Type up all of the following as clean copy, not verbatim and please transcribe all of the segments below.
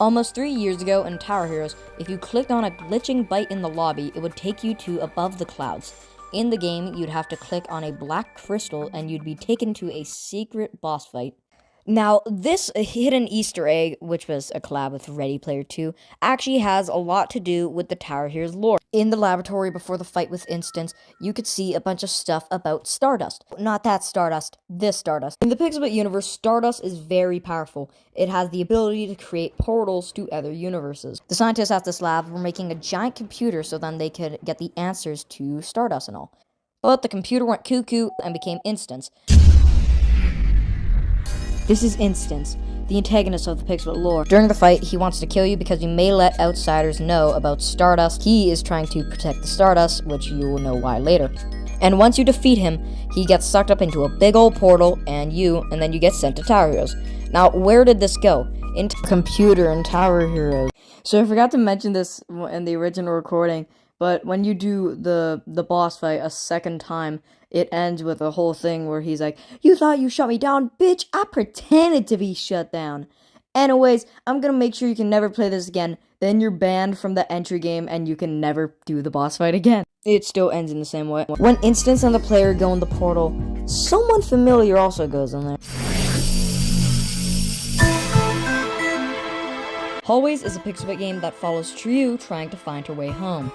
Almost 3 years ago in Tower Heroes, if you clicked on a glitching byte in the lobby, it would take you to above the clouds. In the game, you'd have to click on a black crystal and you'd be taken to a secret boss fight. Now, this hidden Easter egg, which was a collab with Ready Player 2, actually has a lot to do with the Tower Heroes lore. In the laboratory before the fight with Instance, you could see a bunch of stuff about Stardust. Not that Stardust, this Stardust. In the Pixelbit universe, Stardust is very powerful. It has the ability to create portals to other universes. The scientists at this lab were making a giant computer so then they could get the answers to Stardust and all. But the computer went cuckoo and became Instance. This is Instance, the antagonist of the Pixelbit lore. During the fight, he wants to kill you because you may let outsiders know about Stardust. He is trying to protect the Stardust, which you will know why later. And once you defeat him, he gets sucked up into a big old portal, and then you get sent to Tower Heroes. Now, where did this go? Into computer in Tower Heroes. So I forgot to mention this in the original recording, but when you do the boss fight a second time, it ends with a whole thing where he's like, "You thought you shut me down? Bitch, I pretended to be shut down." Anyways, I'm gonna make sure you can never play this again. Then you're banned from the entry game and you can never do the boss fight again. It still ends in the same way. When Instance and the player go in the portal, someone familiar also goes in there. Hallways is a Pixelbit game that follows Triu trying to find her way home.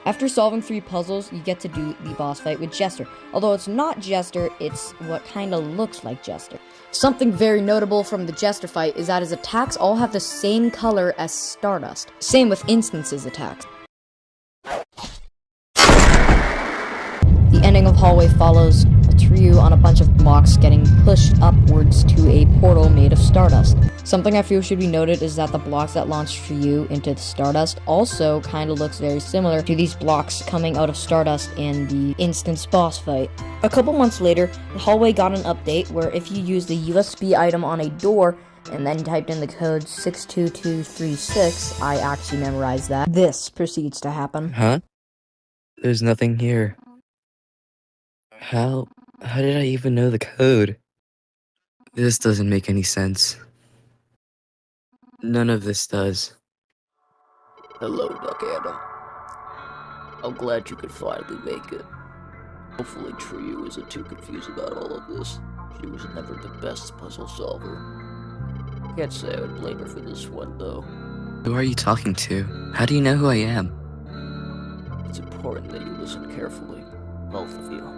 After solving 3 puzzles, you get to do the boss fight with Jester. Although it's not Jester, it's what kinda looks like Jester. Something very notable from the Jester fight is that his attacks all have the same color as Stardust. Same with Instance's attacks. The ending of Hallway follows Triu on a bunch of blocks getting pushed upwards to a portal made of Stardust. Something I feel should be noted is that the blocks that launch Triu into the Stardust also kind of looks very similar to these blocks coming out of Stardust in the Instance boss fight. A couple months later, the Hallway got an update where if you use the USB item on a door and then typed in the code 62236, I actually memorized that, this proceeds to happen. Huh? There's nothing here. How did I even know the code? This doesn't make any sense. None of this does. Hello, Duck Adam. I'm glad you could finally make it. Hopefully Triu isn't too confused about all of this. She was never the best puzzle solver. Can't say I would blame her for this one, though. Who are you talking to? How do you know who I am? It's important that you listen carefully, both of you.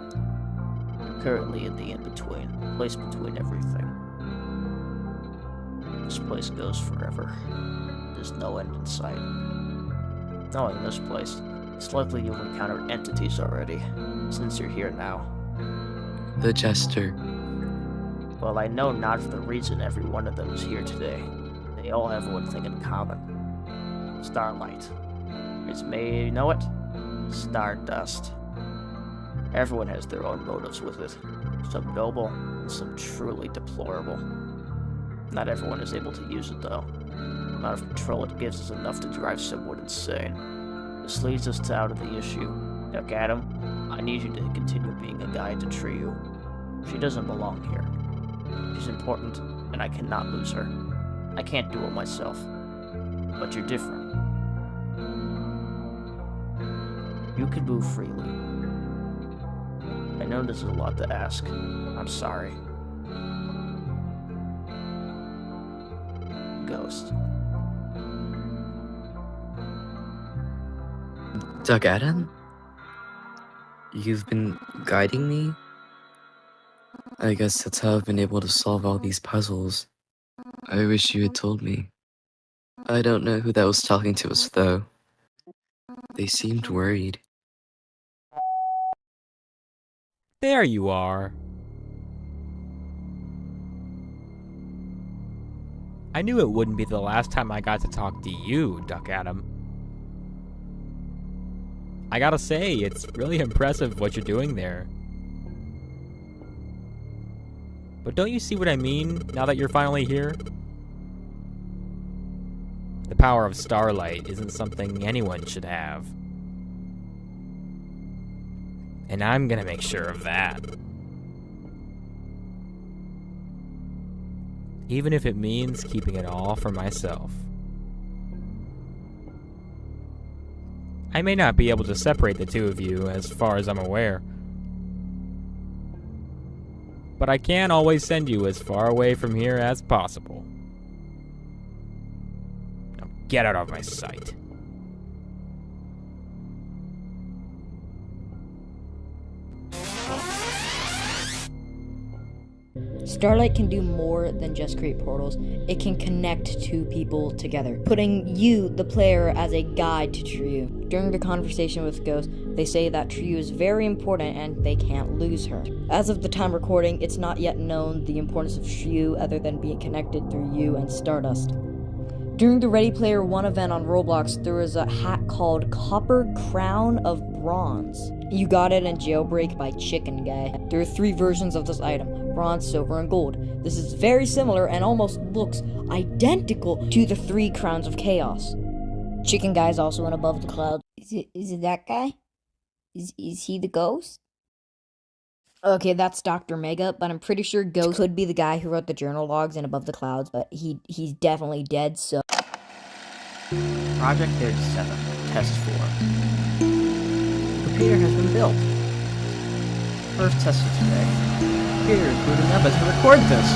You're currently in the in-between, place between everything. This place goes forever. There's no end in sight. Knowing this place, it's likely you've encountered entities already, since you're here now. The Jester. Well, I know not for the reason every one of them is here today. They all have one thing in common. Starlight. As may you know it, Stardust. Everyone has their own motives with it. Some noble, and some truly deplorable. Not everyone is able to use it, though. The amount of control it gives is enough to drive someone insane. This leads us out of the issue. Duck Adam, I need you to continue being a guide to Triu. She doesn't belong here. She's important, and I cannot lose her. I can't do it myself. But you're different. You can move freely. I know this is a lot to ask. I'm sorry. Ghost. Duck Adam? You've been guiding me? I guess that's how I've been able to solve all these puzzles. I wish you had told me. I don't know who that was talking to us, though. They seemed worried. There you are. I knew it wouldn't be the last time I got to talk to you, Duck Adam. I gotta say, it's really impressive what you're doing there. But don't you see what I mean, now that you're finally here? The power of Starlight isn't something anyone should have. And I'm gonna make sure of that. Even if it means keeping it all for myself. I may not be able to separate the two of you as far as I'm aware. But I can always send you as far away from here as possible. Now get out of my sight. Starlight can do more than just create portals. It can connect two people together, putting you, the player, as a guide to Triyu. During the conversation with Ghost, they say that Triyu is very important and they can't lose her. As of the time recording, it's not yet known the importance of Triyu other than being connected through you and Stardust. During the Ready Player 1 event on Roblox, there was a hat called Copper Crown of Bronze. You got it in Jailbreak by Chicken Guy. There are 3 versions of this item: bronze, silver, and gold. This is very similar and almost looks identical to the 3 Crowns of Chaos. Chicken Guy is also in Above the Clouds. Is it that guy? Is he the ghost? Okay, that's Dr. Mega, but I'm pretty sure Ghost could be the guy who wrote the journal logs in Above the Clouds, but he's definitely dead, so... Project 37, Test 4. The repeater has been built. First test of today. The repeater is booting up as we record this.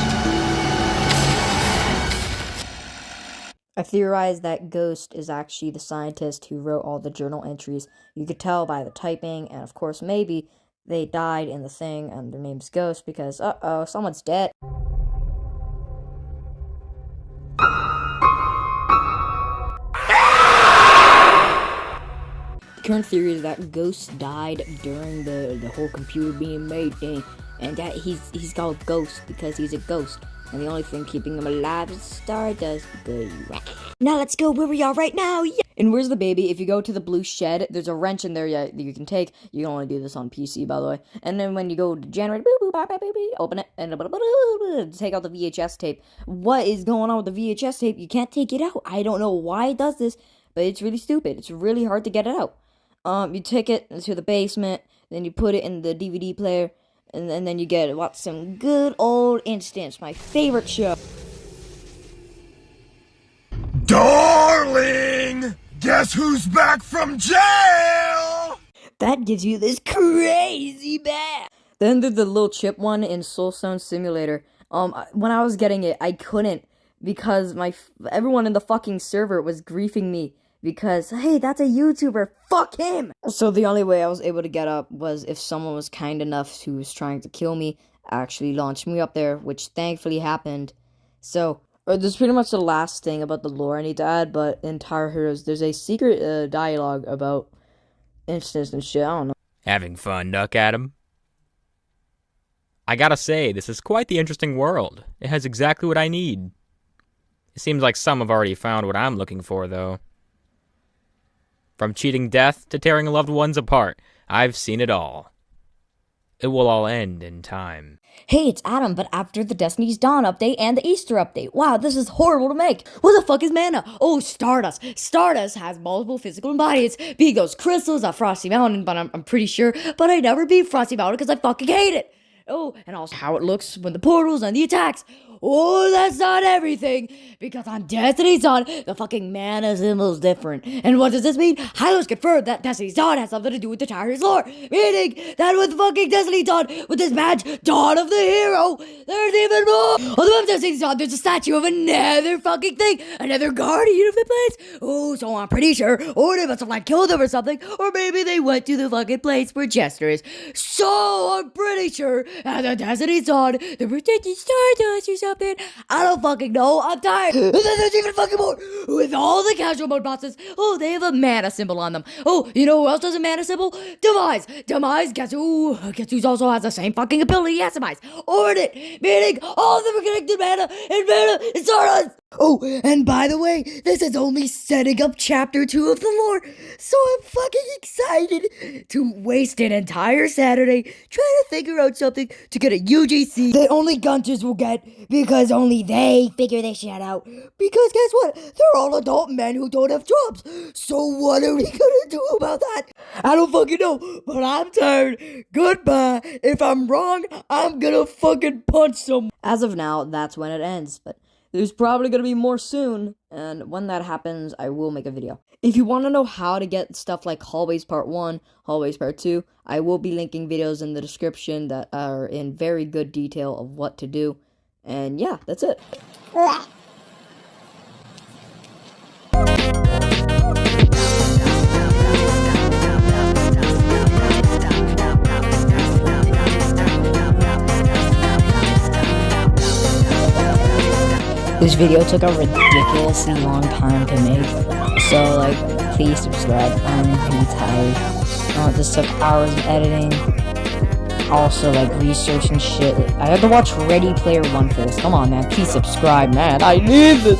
I theorized that Ghost is actually the scientist who wrote all the journal entries. You could tell by the typing, and of course maybe they died in the thing and their name's Ghost because, uh-oh, someone's dead. The current theory is that Ghost died during the whole computer being made thing, and that he's called Ghost because he's a ghost, and the only thing keeping him alive is Stardust. Now let's go where we are right now. Yeah. And where's the baby? If you go to the blue shed, there's a wrench in there that you can take. You can only do this on PC, by the way. And then when you go to generate, open it, and take out the VHS tape. What is going on with the VHS tape? You can't take it out. I don't know why it does this, but it's really stupid. It's really hard to get it out. You take it to the basement, then you put it in the DVD player, and then you get watch some good old Instance, my favorite show. Darling! Guess who's back from jail? That gives you this crazy bad. Then there's the little chip one in Soulstone Simulator. When I was getting it, I couldn't because everyone in the fucking server was griefing me because, hey, that's a YouTuber, fuck him! So the only way I was able to get up was if someone was kind enough who was trying to kill me, actually launched me up there, which thankfully happened. So, there's pretty much the last thing about the lore I need to add, but in Tower Heroes, there's a secret dialogue about Instance and shit, I don't know. Having fun, Duck Adam? I gotta say, this is quite the interesting world. It has exactly what I need. It seems like some have already found what I'm looking for, though. From cheating death to tearing loved ones apart, I've seen it all. It will all end in time. Hey, it's Adam, but after the Destiny's Dawn update and the Easter update. Wow, this is horrible to make. What the fuck is mana? Oh, Stardust. Stardust has multiple physical embodiments. Being those crystals at Frosty Mountain, but I'm pretty sure. But I never beat Frosty Mountain because I fucking hate it. Oh, and also how it looks when the portals and the attacks. Oh, that's not everything, because on Destiny's Dawn, the fucking mana symbol's different. And what does this mean? Hylos confirmed that Destiny's Dawn has something to do with the Tyrant's lore, meaning that with fucking Destiny's Dawn, with this badge, Dawn of the Hero, there's even more! On the web of Destiny's Dawn, there's a statue of another fucking thing, another guardian of the place. Oh, so I'm pretty sure, or they must have like killed them or something, or maybe they went to the fucking place where Chester is. So I'm pretty sure at the Destiny's Dawn, they're protecting Stardust or something. I don't fucking know. I'm tired. And then there's even fucking more. With all the casual mode bosses, oh, they have a mana symbol on them. Oh, you know who else has a mana symbol? Demise. Demise, guess who also has the same fucking ability as Demise. Ordinate, meaning all of them are connected mana and mana and Stardust. Oh, and by the way, this is only setting up chapter 2 of the lore, so I'm fucking excited to waste an entire Saturday trying to figure out something to get a UGC that only Gunters will get, because only they figure this shit out. Because guess what? They're all adult men who don't have jobs, so what are we gonna do about that? I don't fucking know, but I'm tired. Goodbye. If I'm wrong, I'm gonna fucking punch someone. As of now, that's when it ends, but There's probably gonna be more soon, and when that happens, I will make a video. If you want to know how to get stuff like Hallways Part 1, Hallways Part 2, I will be linking videos in the description that are in very good detail of what to do. And yeah, that's it. This video took a ridiculously long time to make, so like, please subscribe. I'm really tired. This took hours of editing. Also, like, research and shit. I had to watch Ready Player One for this. Come on, man. Please subscribe, man. I need this.